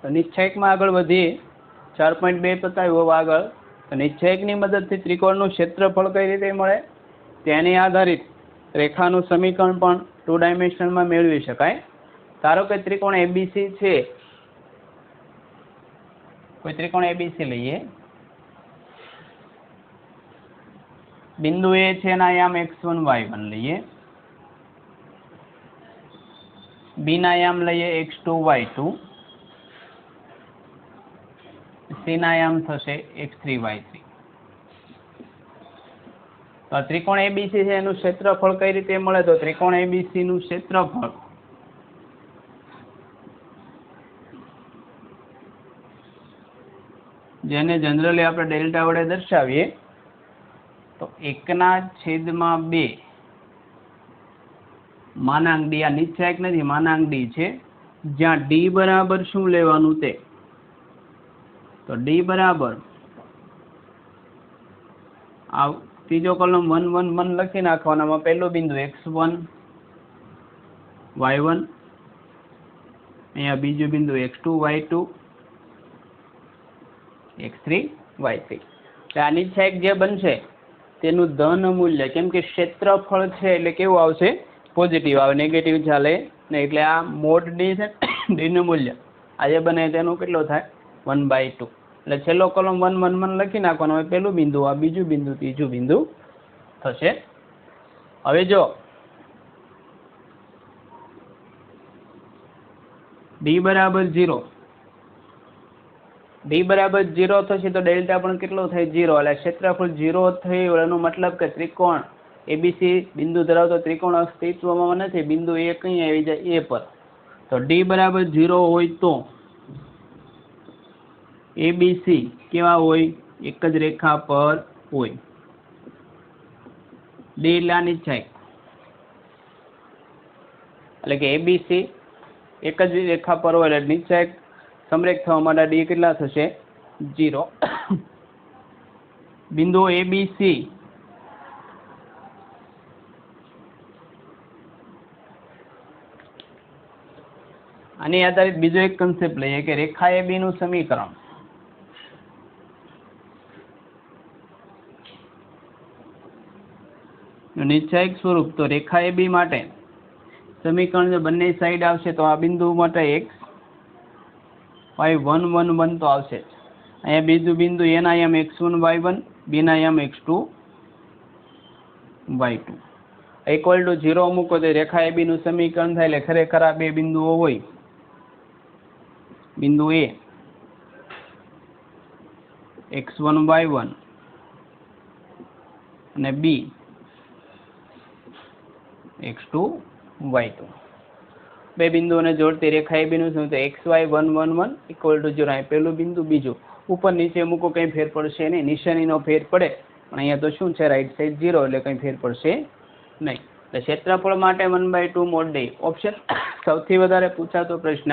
તો નિશ્ચયકમાં આગળ વધીએ 4.2 બતાવ્યો આગળ. તો નિશ્ચયકની મદદથી ત્રિકોણનું ક્ષેત્રફળ કઈ રીતે મળે તેની આધારિત રેખાનું સમીકરણ પણ 2 ડાયમેન્શનમાં મેળવી શકાય. ધારો કે ત્રિકોણ એબીસી છે, કોઈ ત્રિકોણ એબીસી લઈએ, બિંદુ એ છે એના આયામ x1 y1 લઈએ, બી ના આયામ લઈએ x2 y2, સી ના આયામ થશે x3 y3. તો ત્રિકોણ એબીસી છે એનું ક્ષેત્રફળ કઈ રીતે મળે? તો ત્રિકોણ એબીસી નું ક્ષેત્રફળ જેને જનરલી આપણે ડેલ્ટા વડે દર્શાવીએ તો 1/2 માનાંક ડી, આ નિશ્ચયક નથી માનાંક ડી છે, જ્યાં ડી બરાબર શું લેવાનું તે, તો ડી બરાબર આ ત્રીજો કોલમ 1 1 1 લખી નાખવાનામાં પહેલું બિંદુ x1 y1, અહીંયા બીજું બિંદુ x2 y2, x3 y3. એટલે આ નિશ્ચયક જે બનશે તેનું ધન મૂલ્ય, કેમ કે ક્ષેત્રફળ છે એટલે કેવું આવશે? પોઝિટિવ આવે, નેગેટિવ ચાલે ને. એટલે આ મોડ ડી છે, ડી નું મૂલ્ય આ જે બને તેનું કેટલો થાય? 1/2. એટલે છેલ્લો કોલમ 1 1 1 લખી નાખવાનો, હવે પહેલું બિંદુ, આ બીજું બિંદુ, ત્રીજું બિંદુ થશે. હવે જો ડી બરાબર 0, ડી બરાબર 0 થશે તો ડેલ્ટા પણ કેટલો થાય? 0. એટલે ક્ષેત્રફળ 0 થયું, એનો મતલબ કે ત્રિકોણ એબીસી બિંદુ ધરાવતો ત્રિકોણ અસ્તિત્વમાં નથી. બિંદુ એ કઈ આવી જાય? એ પર. તો ડી બરાબર 0 હોય તો એબીસી કેવા હોય? એક જ રેખા પર હોય. ડી એટલે આ નિશ્ચયક, એટલે કે એબીસી એક જ રેખા પર હોય એટલે નિશ્ચયક સમરેખ થવા માટે ડી કેટલા થશે? 0. બિંદુ એબીસી આની આધારિત બીજો એક કન્સેપ્ટ લઈએ કે રેખા એબી નું સમીકરણ. નિશ્ચયક સ્વરૂપ, તો રેખા એબી માટે સમીકરણ જો બંને સાઈડ આવશે તો આ બિંદુ માટે x y 1 1 1 તો આવશે જ. અહીંયા બીજું બિંદુ એના આયામ x1 y1, બી ના આયામ x2 y2 ઇક્વલ ટુ 0 મૂકો તો રેખા એબી નું સમીકરણ થાય. એટલે ખરેખર આ બે બિંદુઓ હોય, બિંદુ એ x1 y1 અને બી x2 y2, બે બિંદુઓને જોડતી રેખા એબી નું શું? તો xy 1 1 1 ઇક્વલ ટુ 0. અહીં પહેલું બિંદુ, બીજું, ઉપર નીચે મૂકો કંઈ ફેર પડશે નહીં. નિશાનીનો ફેર પડે પણ અહીંયા તો શું છે? રાઈટ સાઈડ 0, એટલે કંઈ ફેર પડશે નહીં. એટલે ક્ષેત્રફળ માટે 1/2 મોડ ડી ઓપ્શન સૌથી વધારે પૂછાતો પ્રશ્ન.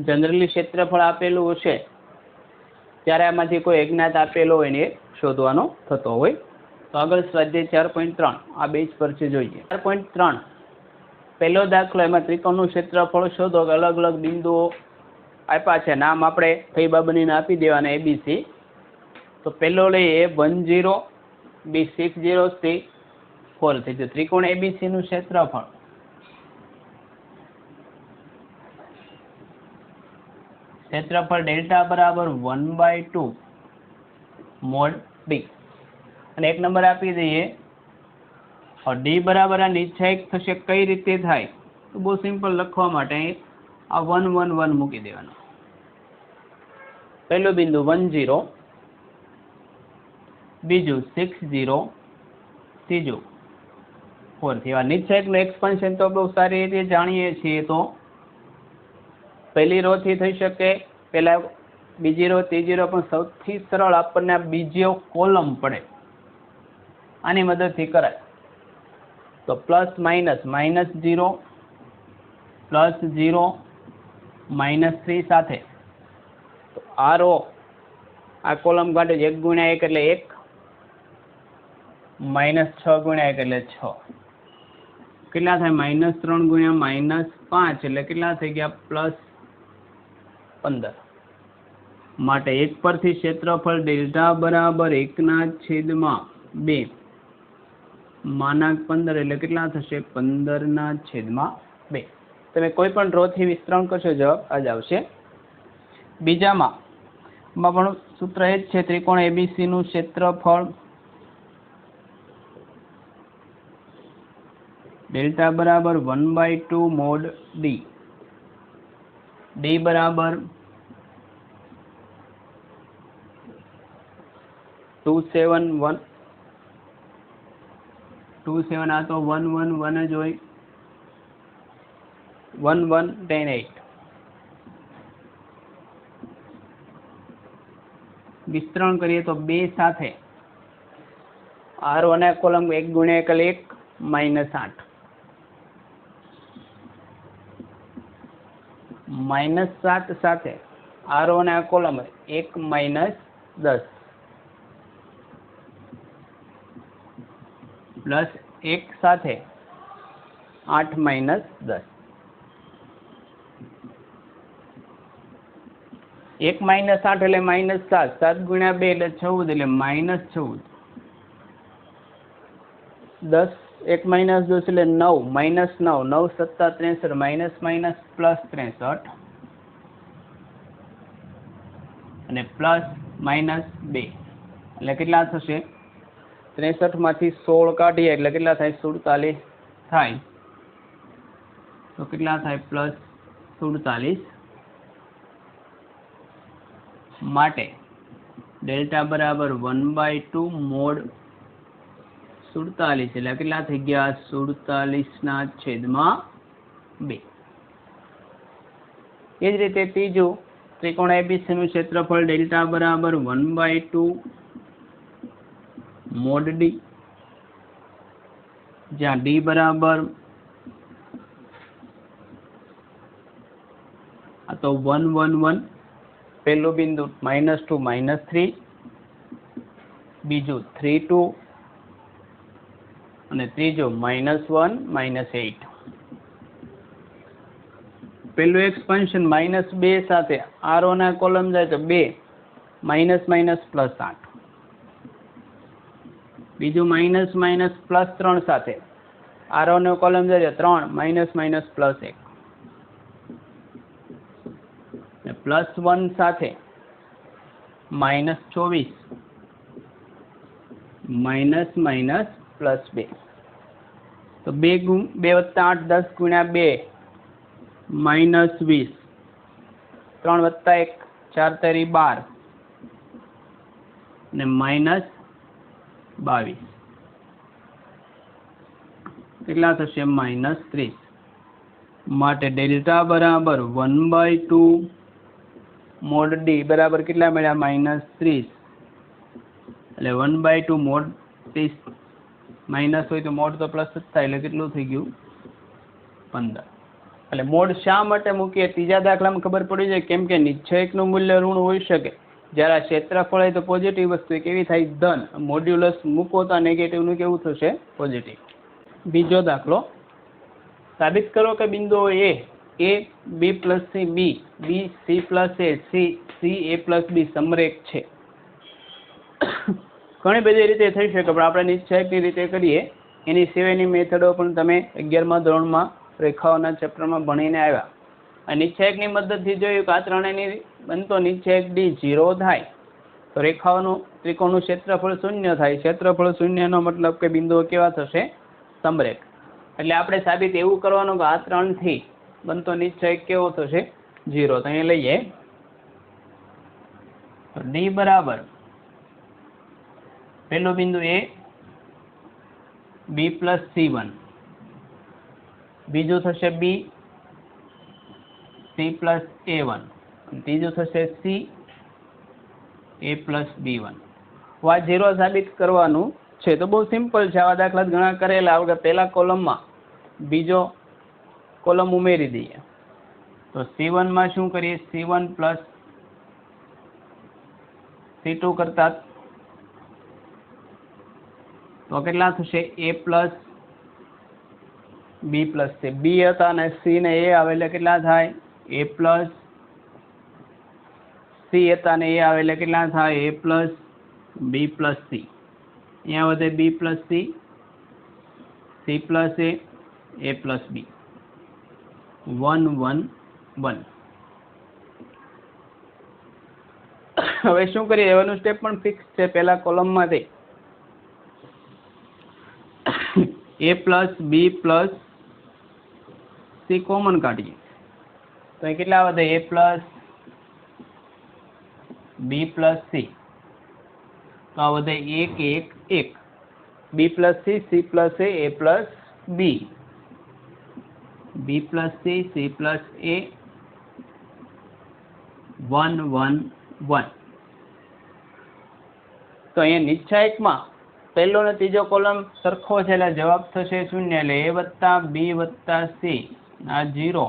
જનરલી ક્ષેત્રફળ આપેલું હશે ત્યારે આમાંથી કોઈ અજ્ઞાત આપેલો હોય ને એ શોધવાનો થતો હોય. તો આગળ સ્વાધ્યાય 4.3 આ બેઝ પર છે, જોઈએ. 4.3 પહેલો દાખલો, એમાં ત્રિકોણનું ક્ષેત્રફળ શોધો. અલગ અલગ બિંદુઓ આપ્યા છે, નામ આપણે કઈ બાબતને આપી દેવાના એબીસી. તો પહેલો લઈએ 1 0, બી 6 0, સી 4 3. ત્રિકોણ એબીસી નું ક્ષેત્રફળ ડેલ્ટા બરાબર 1/2 મોડ ડી. અને એક નંબર આપી દઈએ, ડી બરાબર આ નિશ્ચયક થશે કઈ રીતે થાય? તો બહુ સિમ્પલ લખવા માટે આ 1 1 1 મૂકી દેવાનું. પહેલું બિંદુ 1 0, બીજું 6 0, ત્રીજું 4 3. આ નિશ્ચયકનું એક્સપાન્શન તો બહુ સારી રીતે જાણીએ છીએ. તો પહેલી રો થી થઈ શકે, પહેલા બીજી રો, ત્રીજી રો, પણ સૌથી સરળ આપણને આ બીજો કોલમ પડે, આની મદદથી કરાય. તો પ્લસ માઇનસ -0 +0 -3 સાથે તો આ રો આ કોલમ કાઢે 1 × 1 એટલે 1, -6 × 1 એટલે 6. કેટલા થાય? -3 × -5 એટલે કેટલા થઈ ગયા? 15 માટે 1 પરથી ક્ષેત્રફળ ડેલ્ટા બરાબર 1/2 માનાંક 15 એટલે કેટલા થશે 15/2. તમે કોઈ પણ રો થી વિસ્તરણ કરશો જવાબ આ જ આવશે. બીજામાં પણ સૂત્ર એ જ છે, ત્રિકોણ એબીસી નું ક્ષેત્રફળ ડેલ્ટા બરાબર 1/2 મોડ ડી, ડી બરાબર 271 આ તો 111 જ હોય 1110 વિસ્તરણ કરીએ તો 2 સાથે R1 કોલમ 1 × 1 -8 -7 સાથે R1 કોલમ 1 -10 પ્લસ 1 સાથે 8 -10 1 -8 એટલે -7 7 × 2 એટલે 14 એટલે -14 10 1 - 10 એટલે 9 -9 9 × 7 = 63 +63 અને +-2 એટલે કેટલા થશે 63 માંથી 16 કાઢીએ એટલે કેટલા થાય 47 થાય તો કેટલા થાય +47 માટે ડેલ્ટા બરાબર 1/2 મોડ 47 એટલે કેટલા થઈ ગયા 47/2. એ જ રીતે ત્રીજું ત્રિકોણ એબીસી નું ક્ષેત્રફળ ડેલ્ટા બરાબર 1/2 મોડ ડી, જ્યાં ડી બરાબર આ તો 1 1 1 પહેલું બિંદુ -2 -3 બીજું 3 2 અને ત્રીજું -1 -8. પહેલું એક્સપાન્શન -2 સાથે R1 કોલમ જાય તો 2 -+8. બીજું +3 સાથે R1 કોલમ જાય 3 -+1. +1 સાથે -24 -+2 તો 2 + 8 10 × 2 -20 3 + 1 4 × 12 અને -22 કેટલા થશે -30 માટે ડેલ્ટા બરાબર 1/2 મોડ ડી બરાબર કેટલા મળ્યા -30 એટલે 1/2 મોડ 30 માઇનસ હોય તો મોડ તો પ્લસ જ થાય એટલે કેટલું થઈ ગયું 15. એટલે મોડ શા માટે મૂકીએ ત્રીજા દાખલામાં ખબર પડી જાય કેમ કે નિશ્ચયકનું મૂલ્ય ઋણ હોઈ શકે, જ્યારે આ ક્ષેત્રફળ હોય તો પોઝિટિવ વસ્તુ કેવી થાય ધન, મોડ્યુલસ મૂકો તો નેગેટિવનું કેવું થશે પોઝિટિવ. બીજો દાખલો સાબિત કરો કે બિંદુઓ A B + C B B C + A C C A + B સમરેખ છે. ઘણી બધી રીતે થઈ શકે પણ આપણે નિશ્ચયકની રીતે કરીએ. એની સિવાયની મેથડો પણ તમે 11મા ધોરણમાં રેખાઓના ચેપ્ટરમાં ભણીને આવ્યા. આ નિશ્ચયકની મદદથી જોયું કે આ ત્રણેયની બનતો નિશ્ચયક D 0 થાય તો રેખાઓનું ત્રિકોણનું ક્ષેત્રફળ 0 થાય. ક્ષેત્રફળ 0 નો મતલબ કે બિંદુઓ કેવા થશે સમરેખ. એટલે આપણે સાબિત એવું કરવાનું કે આ ત્રણથી બનતો નિશ્ચયક કેવો થશે 0. તો અહીં લઈએ D બરાબર પહેલું બિંદુ A B + C1, બીજું થશે B C + A1, ત્રીજું થશે C A + B1. આ 0 સાબિત કરવાનું છે તો બહુ સિમ્પલ છે. આવા દાખલા ઘણા કરેલા આપણે પહેલા કોલમમાં બીજો કોલમ ઉમેરી દઈએ તો C1 માં શું કરીએ C1 + C2 કરતા તો કેટલા થશે A + B + C. B હતા અને C ને A આવે એટલે કેટલા થાય A + સી હતા ને એ આવે એટલે કેટલા થાય એ પ્લસ બી પ્લસ સી, અહીંયા વધે બી પ્લસ સી પ્લસ એ પ્લસ બી, 1 1 1. હવે શું કરીએ, એવાનું સ્ટેપ પણ ફિક્સ છે. પહેલા કોલમમાંથી એ પ્લસ બી પ્લસ સી કોમન કાઢીએ તો એ કેટલા વધે એ પ્લસ બી પ્લસ સી, તો આ વધે 1 1 1, બી પ્લસ સી પ્લસ એ પ્લસ બી, બી પ્લસ સી પ્લસ એ, 1 1 1. તો અહીંયા નિશ્ચાયકમાં પહેલો ને ત્રીજો કોલમ સરખો છે એટલે જવાબ થશે 0, એટલે એ વત્તા બી વત્તા સી આ 0.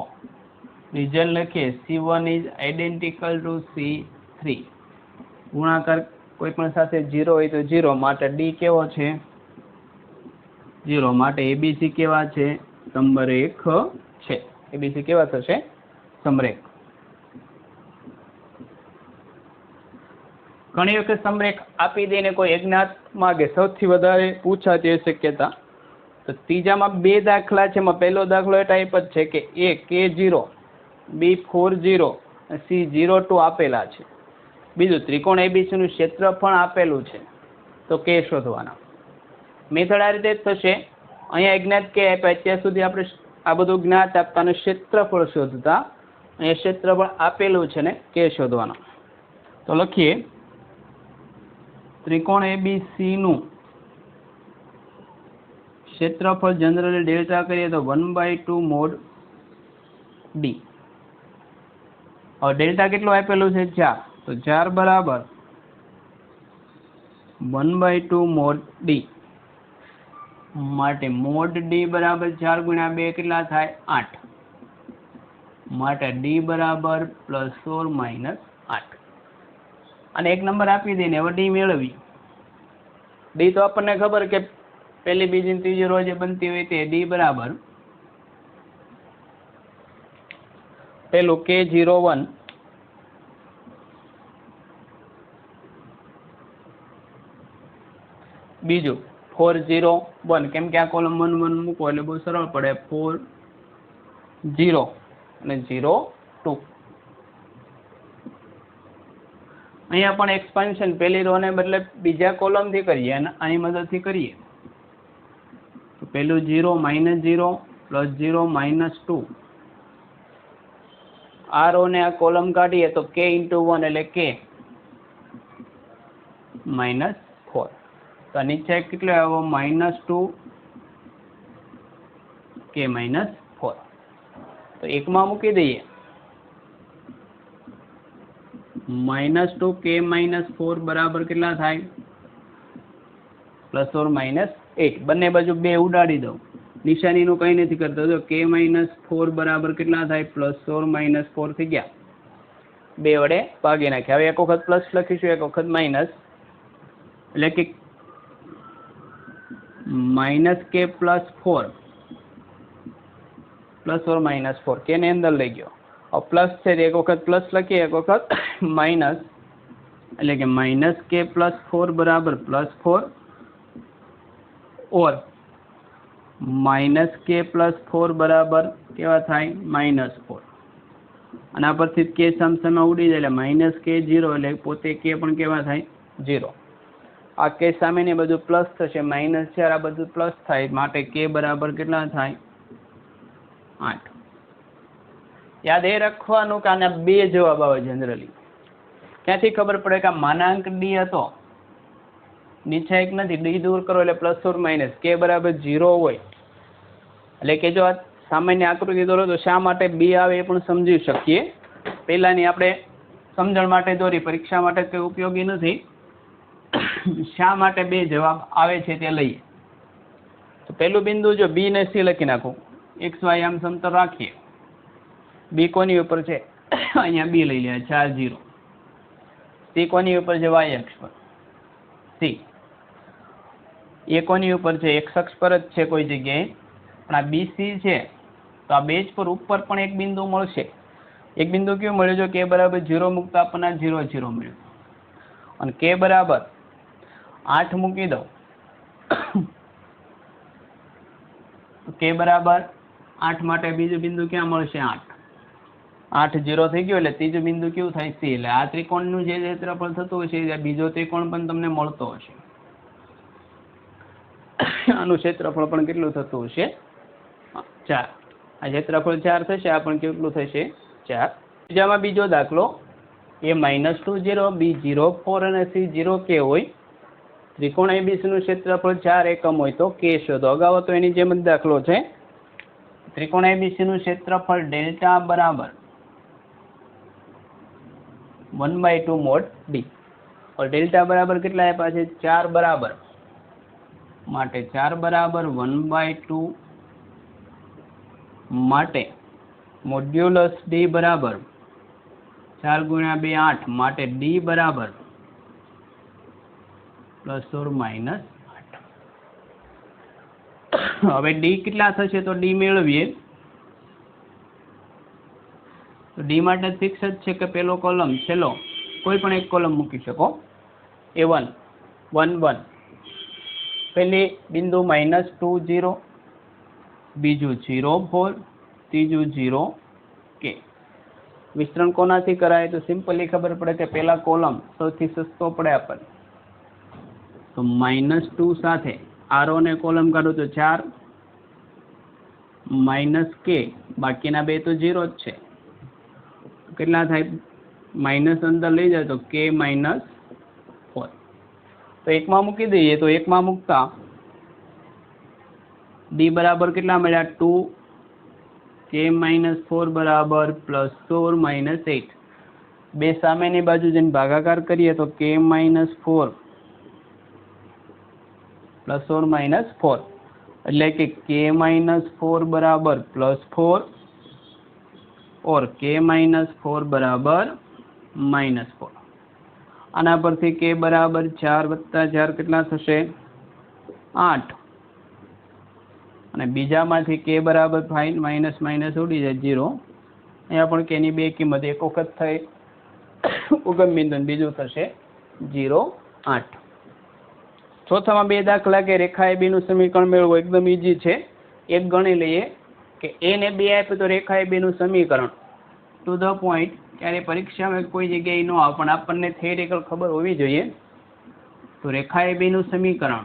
રિઝલ્ટ લખીએ C1 is identical two C3. ગુણાકાર કોઈ પણ સાથે 0 હોય તો 0, માટે ડી કેવો છે 0, માટે એબીસી કેવા છે સમરેખ છે. એબીસી કેવા થશે સમરેખ. ઘણી વખત સમરેખ આપી દઈને કોઈ અજ્ઞાત માગે, સૌથી વધારે પૂછાતી શક્યતા. તો ત્રીજામાં 2 દાખલા છે, એમાં પહેલો દાખલો એ ટાઈપ જ છે કે એ K0 બી 40 C02 આપેલા છે. બીજું ત્રિકોણ એબીસી નું ક્ષેત્રફળ આપેલું છે, તો કે શોધવાના. મેથડ આ રીતે જ થશે. અહીંયા અજ્ઞાત કે આપ્યા, અત્યાર સુધી આપણે આ બધું જ્ઞાત આપતા અને ક્ષેત્રફળ શોધતા. અહીંયા ક્ષેત્રફળ આપેલું છે ને કે શોધવાના. તો લખીએ ત્રિકોણ એબીસી નું ક્ષેત્રફળ જનરલી ડેલ્ટા કરીએ તો 1/2 મોડ ડી. હવે ડેલ્ટા કેટલું આપેલું છે 4, તો 4 બરાબર 1/2 મોડ ડી, માટે મોડ ડી બરાબર 4 ગુણ્યા 2 કેટલા થાય 8, માટે ડી બરાબર ±8. અને એક નંબર આપી દઈને હવે ડી મેળવી. ડી તો આપણને ખબર કે પહેલી બીજી ત્રીજી રો જે બનતી હોય તે ડી બરાબર પેલું K01 બીજું 401, કેમ કે આ કોલમ 1 1 મૂકો એટલે બહુ સરળ પડે, 4 0 અને 0 2. અહીંયા પણ એક્સપાન્શન પહેલી રો ને બદલે બીજા કોલમથી કરીએ અને આની મદદથી કરીએ તો પેલું 0 -0 +0 -2. આ રો ને આ કોલમ કાઢીએ તો K × 1 એટલે K -4. તો નીચે કેટલો આવ્યો -2 K -4. તો એકમાં મૂકી દઈએ -2 K -4 બરાબર કેટલા થાય +or-8. બંને બાજુ 2 ઉડાડી દઉં, નિશાનીનું કંઈ નથી કરતો. તો K -4 બરાબર કેટલા થાય +or-4 થઈ ગયા. 2 વડે ભાગી નાખ્યા. હવે એક વખત પ્લસ લખીશું, એક વખત માઇનસ, એટલે કે -K +4 +or-4 K ને અંદર લઈ ગયો. और प्लस है एक वक्त प्लस लखीए एक वक्त माइनस, એટલે કે -K +4 बराबर +4 और -K +4 बराबर केवा थाय -4. અને આ પરથી K સામસામે ઉડી જાય એટલે -K0 એટલે પોતે K પણ કેવા થાય 0. આ K સામેની બધું પ્લસ થશે, -4 આ બધું પ્લસ થાય, માટે K બરાબર કેટલા થાય 8. યાદ એ રાખવાનું કે આના 2 જવાબ આવે જનરલી. ક્યાંથી ખબર પડે કે આ માનાંક ડી હતો, નીચે એક નથી, ડી દૂર કરો એટલે +or- K બરાબર 0 હોય, એટલે કે જો આ સામાન્ય આકૃતિ દોરો તો શા માટે બી આવે એ પણ સમજી શકીએ. પહેલાની આપણે સમજણ માટે દોરી, પરીક્ષા માટે કંઈ ઉપયોગી નથી. શા માટે 2 જવાબ આવે છે તે લઈએ. તો પહેલું બિંદુ જો બી ને સી લખી નાખું, XY આમ સમતલ રાખીએ. બી કોની ઉપર છે અહીંયા બી લઈ લે 4 0. સી કોની ઉપર છે y અક્ષ પર સી. એ કોની ઉપર છે x અક્ષ પર જ છે કોઈ જગ્યાએ, પણ આ BC છે તો આ બેઝ પર ઉપર પણ એક બિંદુ મળશે, એક બિંદુ કેવું મળ્યું? જો કે બરાબર 0 મૂકતા આપણને 0 0 મળ્યું અને કે બરાબર 8 મૂકી દઉં કે બરાબર 8 માટે બીજું બિંદુ ક્યાં મળશે? 8 8 0 થઈ ગયું એટલે ત્રીજું બિંદુ કેવું થાય? C. એટલે આ ત્રિકોણનું જે ક્ષેત્રફળ થતું હશે એ બીજો ત્રિકોણ પણ તમને મળતો હશે. આનું ક્ષેત્રફળ પણ કેટલું થતું હશે? 4. આ ક્ષેત્રફળ 4 થશે, આ પણ કેટલું થશે? 4. બીજામાં બીજો દાખલો, A -2 0, B 0 4 અને C 0 K હોય. ત્રિકોણ ABC નું ક્ષેત્રફળ 4 એકમ હોય તો K શોધો. અગાઉ તો એની જેમ જ દાખલો છે. ત્રિકોણ ABC નું ક્ષેત્રફળ ડેલ્ટા બરાબર 1/2 mod D. और डेल्टा बराबर કેટલા આપ્યા છે? 4 બરાબર, માટે 4 બરાબર 1/2 માટે મોડ્યુલસ D બરાબર 4 × 2 8 માટે D બરાબર ±8. હવે D કેટલા થશે તો D મેળવીએ. તો D માટે ફિક્સ જ છે કે પેલો કોલમ છેલ્લો કોઈ પણ એક કોલમ મૂકી શકો. A1 1 1, પહેલી બિંદુ -2 0, બીજું 0 4, ત્રીજું 0 K. વિસ્તરણ કોનાથી કરાય? તો સિમ્પલી ખબર પડે કે પેલા કોલમ સૌથી સસ્તો પડે આપણને. તો -2 સાથે આરો ને કોલમ કાઢો તો 4 -K, બાકીના બે તો 0 જ છે. કેટલા થાય? માઇનસ અંદર લઈ જાય તો K -4. તો એકમાં મૂકી દઈએ તો એકમાં મૂકતા D બરાબર કેટલા મળ્યા? 2, K -4 બરાબર +4 -8. બે સામેની બાજુ જઈને ભાગાકાર કરીએ તો K -4 +4 -4 એટલે કે K -4 બરાબર +4 और K -4 बराबर -4. આના પરથી K બરાબર 4 + 4 કેટલા થશે? 8. અને બીજામાંથી K બરાબર માઇનસ માઇનસ ઉડી જાય 0. અહીંયા પણ K ની બે કિંમત એક વખત થઈ ઉગમ બિંદુ, બીજું થશે 0 8. ચોથામાં બે દાખલા કે રેખા AB નું સમીકરણ મેળવવું એકદમ ઈઝી છે. એક ગણી લઈએ કે A ને 2 આપે તો રેખા AB નું સમીકરણ ટુ ધ પોઈન્ટ. ત્યારે પરીક્ષામાં કોઈ જગ્યાએ ન આવે પણ આપણને થિયરિકલ ખબર હોવી જોઈએ. તો રેખા AB નું સમીકરણ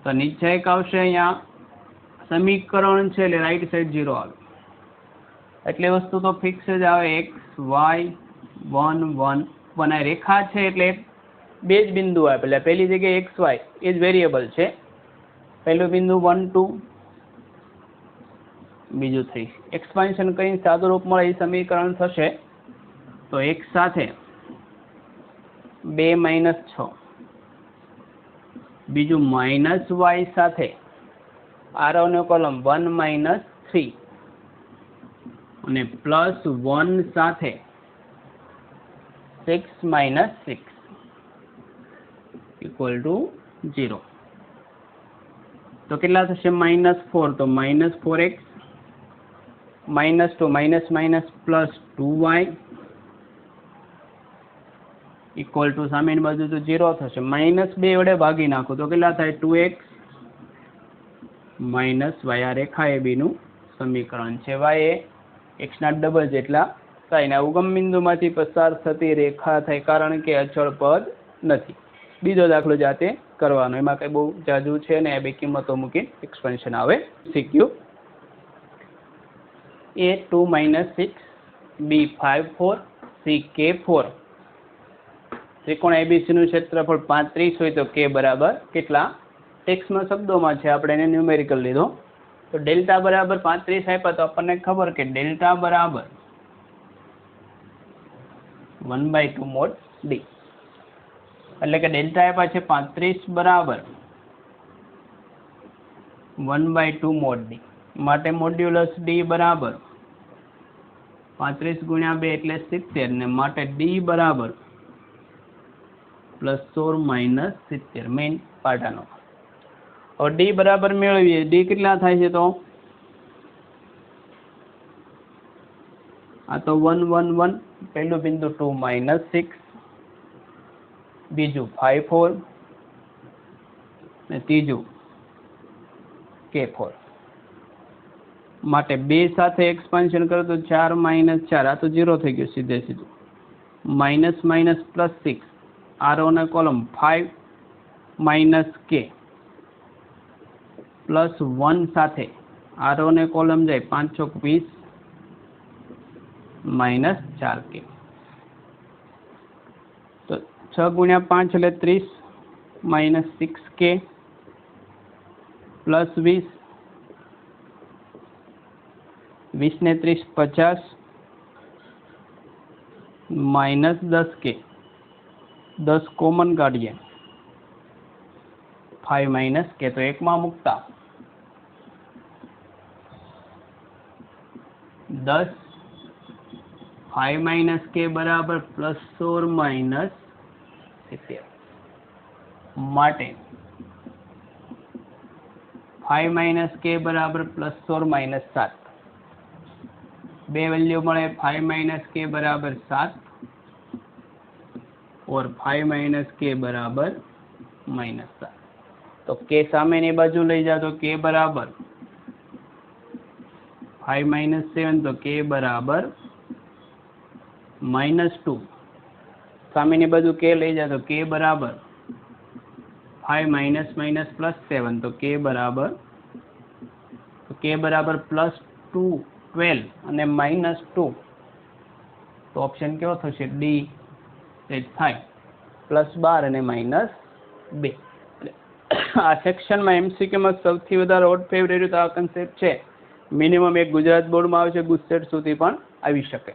તો નીચે એક આવશે, અહીંયા સમીકરણ છે એટલે રાઈટ સાઈડ 0 આવે. એટલે વસ્તુ તો ફિક્સ જ આવે, x y 1 1 1. આ રેખા છે એટલે બે જ બિંદુ આવે. એટલે પહેલી જગ્યાએ x y એ જ વેરિયેબલ છે. પહેલું બિંદુ 1 2, બીજું 3. એક્સપાન્શન કરીને સાદું રૂપ મળે એ સમીકરણ થશે. તો x સાથે 2 - 6, બીજું -y સાથે આરો નો કોલમ 1 - 3 અને +1 સાથે 6 - 6 = 0. તો કેટલા થશે? -4. તો -4x -2 +2y = સામેની બાજુ તો 0 થશે. -2 વડે ભાગી નાખો તો કેટલા થાય? 2x - y. આ રેખા AB નું સમીકરણ છે. y એ x ના ડબલ જેટલા થાય ને ઉગમ બિંદુમાંથી પસાર થતી રેખા થાય, કારણ કે અચળ પદ નથી. બીજો દાખલો જાતે કરવાનો, એમાં કઈ બહુ જાજુ છે ને. બે કિંમતો મૂકી એક્સપેન્શન આવે. શીખ્યું. A 2 - 6, B 5 4, C K 4. ત્રિકોણ ABC નું ક્ષેત્રફળ 35 હોય તો K બરાબર કેટલા? ટેક્સ્ટમાં શબ્દોમાં છે, આપણે એને ન્યુમેરિકલ લીધો. તો ડેલ્ટા બરાબર 35 આપ્યા તો આપણને ખબર કે ડેલ્ટા બરાબર 1/2 mod D. એટલે કે ડેલ્ટા આપ્યા છે 35 બરાબર 1/2 mod D. માટે મોડ્યુલસ D બરાબર 35 × 2 એટલે 70 ને માટે D બરાબર +4 - 70 મેઇન પાટાનો. હવે D બરાબર મેળવીએ. D કેટલા થાય છે? તો આ તો 1 1 1 પહેલું બિંદુ 2 -6 બીજું 5 4 ને ત્રીજું K4 માટે 2 સાથે એક્સપાન્શન કરો તો 4 - 4 આ તો 0 થઈ ગયું સીધે સીધું માઇનસ માઇનસ +6 આ રો ના કોલમ 5 - K +1 સાથે આ રો ને કોલમ જાય 5 ચોક 20 -4K તો 6 × 5 એટલે 30 -6K +20 20 ને 30 50 -10K 10 કોમન કાઢીએ 5 - K તો એકમાં મૂકતા 10 5 - K બરાબર +or -70 માટે 5 - K બરાબર +or -7 બે વેલ્યુ મળે 5 - K બરાબર 7 और 5 - K बराबर -7 तो K सामेनी बाजू लई जा तो K बराबर 5 - 7 तो K बराबर -2 सामेनी बाजू K लई जा तो K बराबर 5 - +7 तो K बराबर +2 12 અને -2 તો ઓપ્શન કેવો થશે ડી થાય +12 અને -2 આ સેક્શનમાં એમસીક્યુમાં સૌથી વધારે ઓડ ફેવરેટ આ કન્સેપ્ટ છે મિનિમમ એક ગુજરાત બોર્ડમાં આવે છે ગુજસેટ સુધી પણ આવી શકે